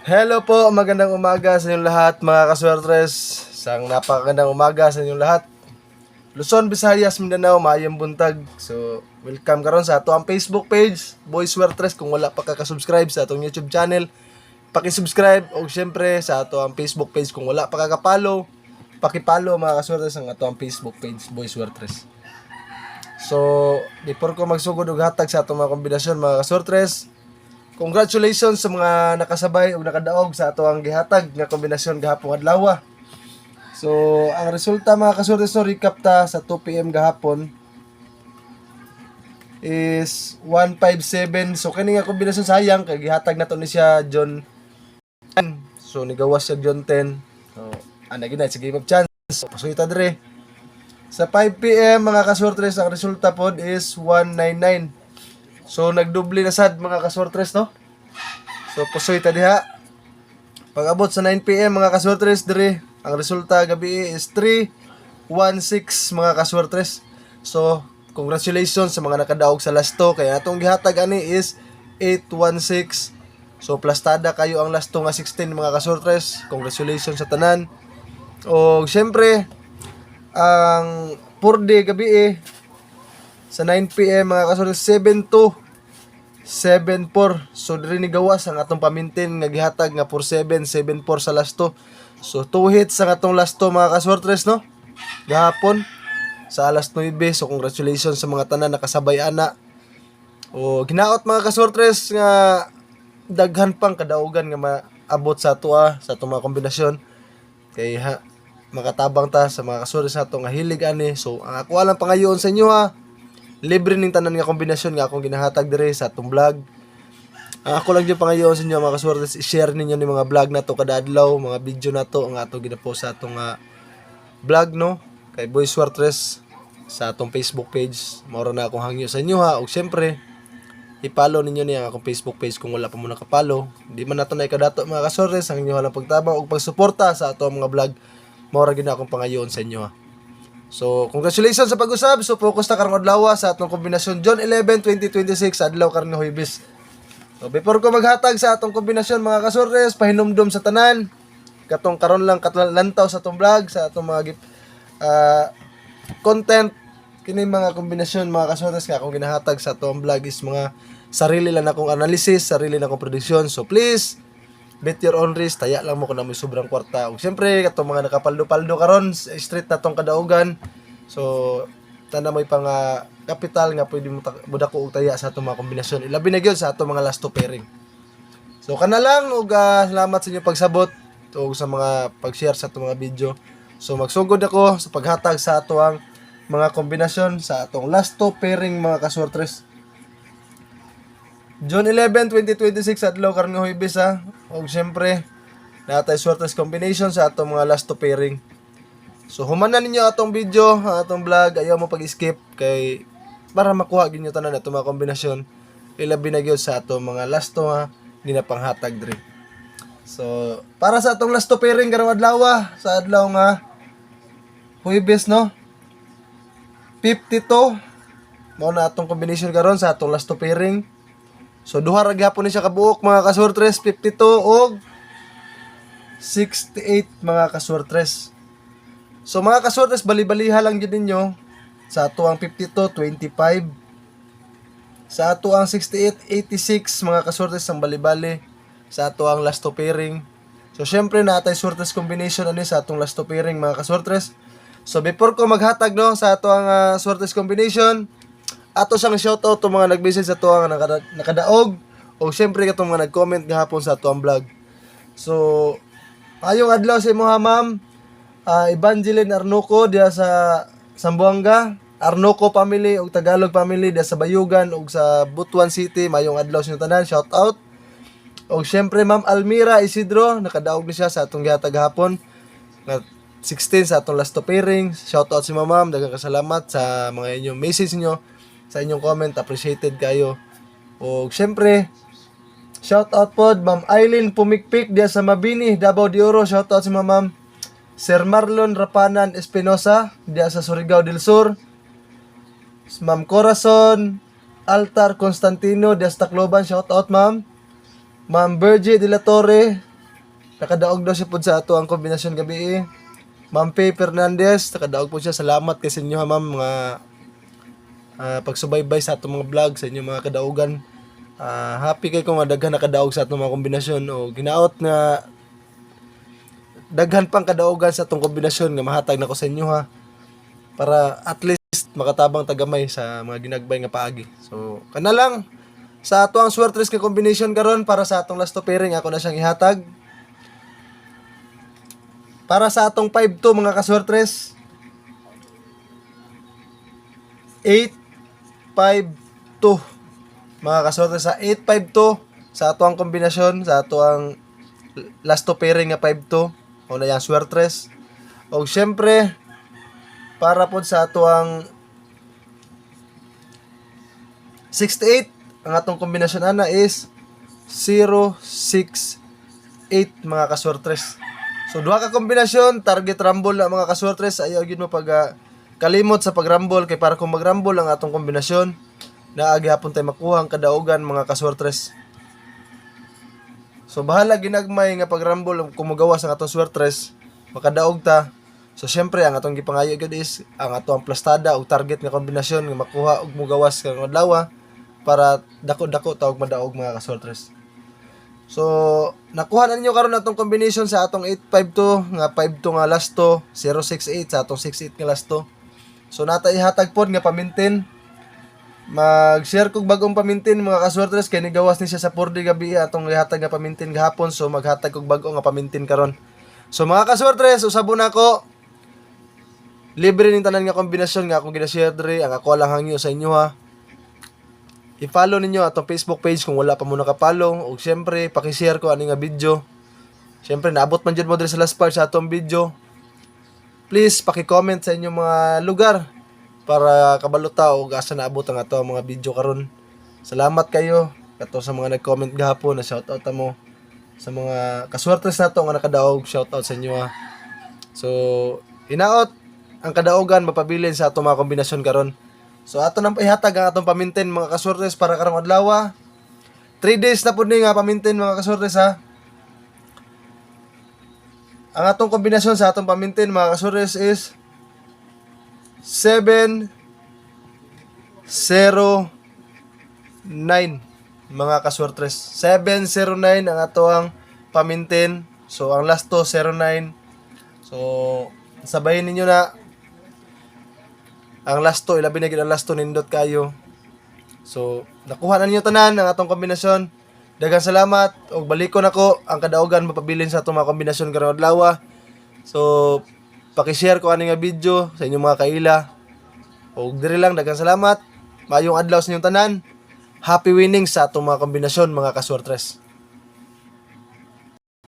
Hello po, magandang umaga sa inyong lahat mga kaswertres. Isang napakagandang umaga sa inyong lahat. Luzon, Visayas, Mindanao, maayong buntag. So, welcome karon sa ato ang Facebook page, Boy Swertres. Kung wala pa ka-subscribe sa atong YouTube channel, paki-subscribe. O syempre sa ato ang Facebook page, kung wala pa ka-follow, paki-follow mga kaswertres ang ato ang Facebook page, Boy Swertres. So, before ko magsugod og hatag sa atong mga kombinasyon mga kaswertres, congratulations sa mga nakasabay o nakadaog sa ato ang gihatag nga kombinasyon gahapon adlaw. So, ang resulta mga kasurtes no, recap ta sa 2 PM gahapon is 157. So, kani nga kombinasyon sayang kay gihatag nato ni siya John 10. So, nigawas siya John 10. So, ana gina sige mag chance. So, pasuita dire. Sa 5 PM mga kasurtes ang resulta pod is 199. So, nagdoble na sad mga kasurtres no. So, pasuita diha. Pag abot sa 9 PM mga kasurtres dire, ang resulta gabi is 316 mga kaswertres. So, congratulations sa mga nakadaog sa lasto. Kaya atong gihatag ani is 816. So, plastada kayo ang lasto nga 16 mga kaswertres. Congratulations sa tanan. O, syempre, ang 4D gabi sa 9 PM mga kaswertres, 72 7-4. So, diri ni gawas ang atong pamintin nga gihatag nga 47, 7-4 sa lasto. So, 2 hits ang atong lasto mga kaswertres no. Gahapon sa alas 9. So, congratulations sa mga tanan nakasabay ana. O, ginaot mga kaswertres nga daghan pang kadaugan nga maabot sa ato sa atong mga kombinasyon. Kay makatabang ta sa mga kaswertres nato nga hilig ani. So, ang ako lang pangayoon sa inyo libre ning tanan nga kombinasyon nga akong ginahatag dire sa atong vlog. Ako lang yung pangayoon sa inyo mga kaswertres, i-share ninyo ni mga vlog na to kada adlaw, mga video na to ang ato ginapost sa atong vlog no kay Boy Swertres sa atong Facebook page. Mao na akong hangyo sa inyo ug syempre i-follow ninyo ni ang akong Facebook page kung wala pa mo naka-follow. Di man nato na ikadato mga kaswertres ang inyo lang pagtabang ug pagsuporta sa atong mga vlog. Mao ra gyud akong pangayoon sa inyo So, congratulations sa pag-usab. So, focus na karong adlaw sa atong kombinasyon John 11, 2026 adlaw karong Huwebes. So, before ko maghatag sa atong kombinasyon mga kaswertres, pahinumdum sa tanan. Katong karon lang katlantaw sa atong vlog, sa atong mga content. Kini mga kombinasyon mga kaswertres nga akong ginahatag sa atong vlog is mga sarili lang akong analysis, sarili lang akong prediction. So, please, bet your own risk, taya lang mo kung na may sobrang kwarta. Ug syempre katong mga nakapaldo-paldo karon street na tong kadaugan. So tanda mo'y pang kapital nga pwede mo dako og taya sa atong mga kombinasyon. Ilabi na gyud sa atong mga last two pairing. So kana lang ug salamat sa inyo pagsabot ug sa mga pag-share sa atong mga video. So magsugod ako sa paghatag sa atong mga kombinasyon sa atong last two pairing mga kaswertres. June 11, 2026 adlaw karong Huwebes ug syempre natay swertes combination sa atong mga last two pairing. So humanan ninyo atong video, atong vlog, ayaw mo pag-skip kay para makuha ginyo tanan atong mga kombinasyon. Ilabi na gyud sa atong mga last two di na panghatag diri. So para sa atong last two pairing karong adlaw sa adlaw nga Huwebes no. 52 mao na atong combination karon sa atong last two pairing. So duha ra gyapon ni siya kabuok mga kaswertres, 52 og 68 mga kaswertres. So mga kaswertres, bali-baliha lang gyud ninyo sa ato ang 52 25. Sa ato ang 68 86 mga kaswertres ang bali-bali sa ato ang last two pairing. So syempre natay swertes combination ani sa atong last two pairing mga kaswertres. So before ko maghatag no sa ato ang swertes combination, ato sang shoutout to mga nag-message sa tuwa nga nakadaog o syempre katong mga nag-comment gahapon sa tuwang vlog. So ayong adlaw sa imo ma'am Evangeline Arnoco diya sa Zamboanga, Arnoco family ug Tagalog family diya sa Bayugan ug sa Butuan City. Mayong adlaw sa tanan, shoutout. Og syempre ma'am Almira Isidro, nakadaog ni siya sa atong gihatag gahapon nga 16 sa atong last two pairing. Shoutout si ma'am, daghang kasalamat sa mga inyong message niyo, sa inyong comment, appreciated kayo. O syempre, shoutout po Ma'am Eileen Pumikpik diya sa Mabini, Davao de Oro. Shoutout si Ma'am Sir Marlon Rapanan Espinosa diya sa Surigao del Sur. Ma'am Corazon Altar Constantino diya sa Tacloban. Shoutout ma'am. Ma'am Virgie de la Torre Nakadaog daw siya pod sa ato ang kombinasyon gabi. Ma'am Faye Fernandez, nakadaog po siya. Salamat kay sa inyo ha, ma'am, mga pagsubaybay sa atong mga vlog, sa inyo mga kadaugan. Happy kay kung daghan nakadaog sa atong mga kombinasyon o ginaot nga daghan pang kadaugan sa atong kombinasyon nga mahatag nako sa inyo ha, para at least makatabang tagamay sa mga ginagbay nga paagi. So kana lang sa ato ang swertres nga combination karon para sa atong last to pairing. Ako na siyang ihatag para sa atong 5-2 mga kaswertres. 8-5-2 mga kaswertres, sa 8-5-2 sa ato ang kombinasyon, sa ato ang last to pairing nga 5-2 o na yang swertres. O syempre para pod sa ato ang 68, ang atong kombinasyon ana is 0-6-8 mga kaswertres. So duha ka kombinasyon, target rumble na mga kaswertres. Ayaw gyud mo pag kalimot sa pagrumble, kay para kung magrumble ang atong kombinasyon, naagi hapon tay makuha ang kadaugan mga kaswertres. So bahala ginagmay nga pagrumble kung magawas ang atong swertres, makadaog ta. So syempre ang atong gipangayo gyud is ang atong plastada o target nga kombinasyon nga makuha og mugawas kang adlaw para dako-dako ta og madaog mga kaswertres. So nakuha na ninyo karon atong combination sa atong 852 nga 52 nga last to, 068 sa atong 68 nga last to. So nata ihatag pod nga pamintin. Mag-share kog bagong pamintin mga kaswertres, kay nigawas ni siya sa 4D gabi atong ihatag nga pamintin gahapon. So maghatag kog bago nga pamintin karon. So mga kaswertres, usabon nako. Libre ning tanan nga kombinasyon nga akong gina-share diri. Ang ako lang hangyo sa inyo ha. I-follow ninyo atong Facebook page kung wala pa mo naka-follow, o syempre paki-share ko ani nga video. Syempre naabot man jud mo diri sa last part sa atong video. Please paki-comment sa inyong mga lugar para kabalo ta og asa naabot ang ato mga video karon. Salamat kayo kato sa mga nag-comment gahapon, na shoutout ta mo. Sa mga kaswertes nato nga nakadaog, shoutout sa inyo ha. So hinaot ang kadaogan mapabilin sa atong mga kombinasyon karon. So ato nang ihatag ang atong pamintin mga kaswertes para karong adlaw. 3 days na pud ni nga pamintin mga kaswertes ha. Ang atong kombinasyon sa atong pamintin mga kaswertes is 7-0-9 mga kaswertes. 7-0-9 ang atong pamintin. So ang last to 09. So sabayin ninyo na ang last to, ilabi na gid ang last to, nindot kayo. So nakuha na ninyo tanan ang atong kombinasyon. Daghang salamat og balikon ako ang kadaugan mapabilin sa atong mga kombinasyon karong adlaw. So paki-share ko ani nga video sa inyong mga kaila. Og diri lang, daghang salamat. Maayong adlaw sa inyong tanan. Happy winning sa atong mga kombinasyon mga kaswertres.